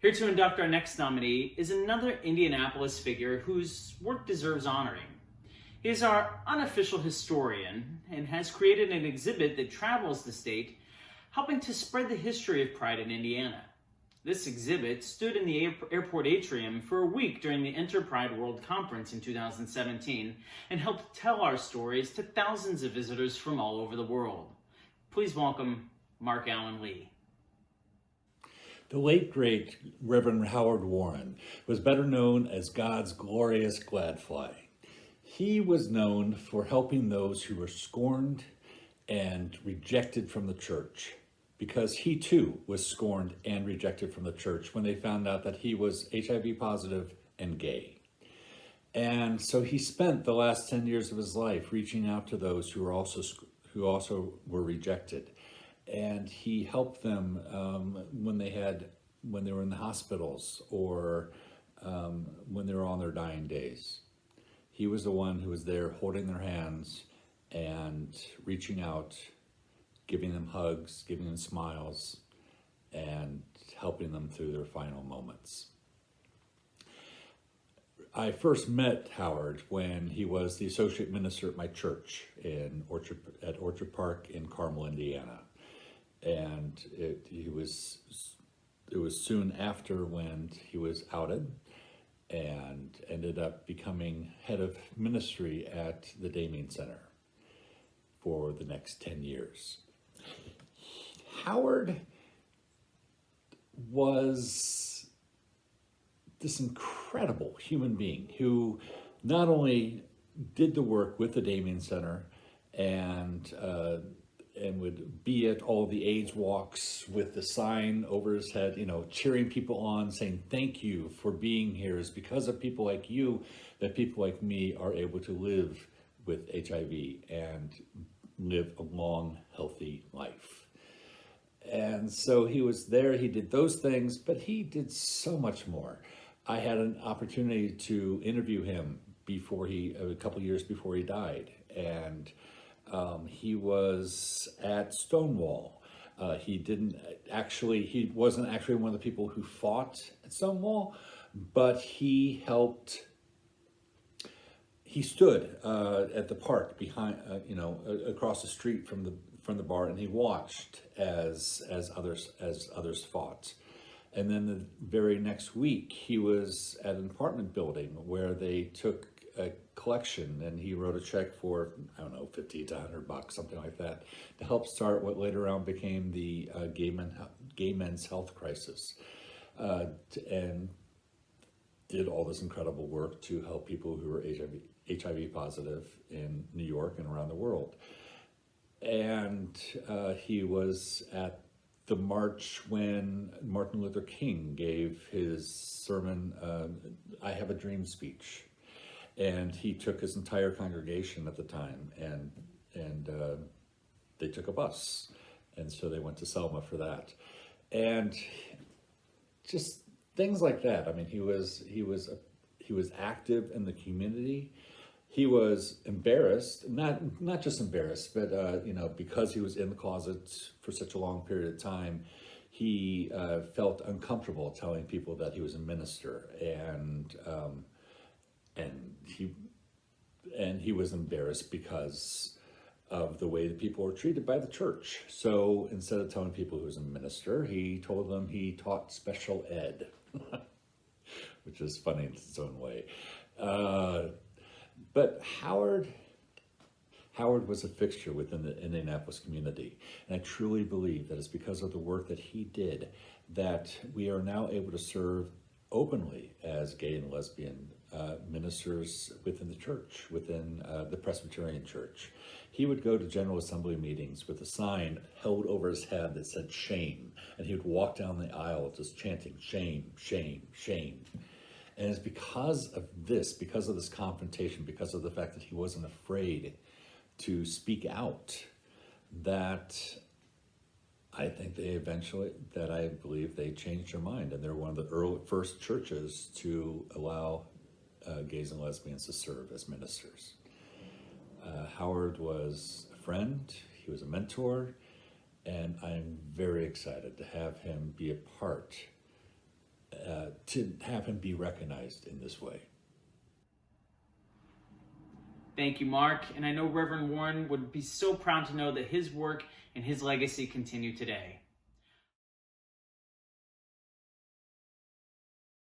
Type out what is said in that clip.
Here to induct our next nominee is another Indianapolis figure whose work deserves honoring. He is our unofficial historian and has created an exhibit that travels the state, helping to spread the history of Pride in Indiana. This exhibit stood in the airport atrium for a week during the Pride World Conference in 2017 and helped tell our stories to thousands of visitors from all over the world. Please welcome Mark Allen Lee. The late, great Reverend Howard Warren was better known as God's glorious Gladfly. He was known for helping those who were scorned and rejected from the church, because he too was scorned and rejected from the church when they found out that he was HIV positive and gay. And so he spent the last 10 years of his life reaching out to those who also were rejected. And he helped them when they were in the hospitals or when they were on their dying days. He was the one who was there holding their hands and reaching out, giving them hugs, giving them smiles, and helping them through their final moments. I first met Howard when he was the associate minister at my church at Orchard Park in Carmel, Indiana. And it was soon after when he was outed and ended up becoming head of ministry at the Damien Center for the next 10 years. Howard was this incredible human being who not only did the work with the Damien Center and would be at all the AIDS walks with the sign over his head, cheering people on, saying, "Thank you for being here. It's because of people like you that people like me are able to live with HIV and live a long, healthy life." And so he was there, he did those things, but he did so much more. I had an opportunity to interview him a couple years before he died. And he was at Stonewall. He wasn't actually one of the people who fought at Stonewall, but he stood at the park behind, across the street from the bar, and he watched as others fought. And then the very next week, he was at an apartment building where they took a collection, and he wrote a check for, $50 to $100, something like that, to help start what later on became the gay men's health crisis, and did all this incredible work to help people who were HIV positive in New York and around the world. And he was at the march when Martin Luther King gave his sermon, I Have a Dream speech. And he took his entire congregation at the time, and they took a bus, and so they went to Selma for that, and just things like that. I mean, he was active in the community. He was embarrassed, not just embarrassed, but because he was in the closet for such a long period of time, he felt uncomfortable telling people that he was a minister, and he was embarrassed because of the way that people were treated by the church. So instead of telling people he was a minister, he told them he taught special ed, which is funny in its own way. But Howard was a fixture within the Indianapolis community. And I truly believe that it's because of the work that he did that we are now able to serve openly as gay and lesbian ministers within the church, within the Presbyterian Church. He would go to General Assembly meetings with a sign held over his head that said shame, and he would walk down the aisle just chanting shame, shame, shame. And it's because of this confrontation, because of the fact that he wasn't afraid to speak out, that I believe they changed their mind, and they're one of the first churches to allow gays and lesbians to serve as ministers. Howard was a friend, he was a mentor, and I'm very excited to have him be a part to have him be recognized in this way. Thank you, Mark. And I know Reverend Warren would be so proud to know that his work and his legacy continue today.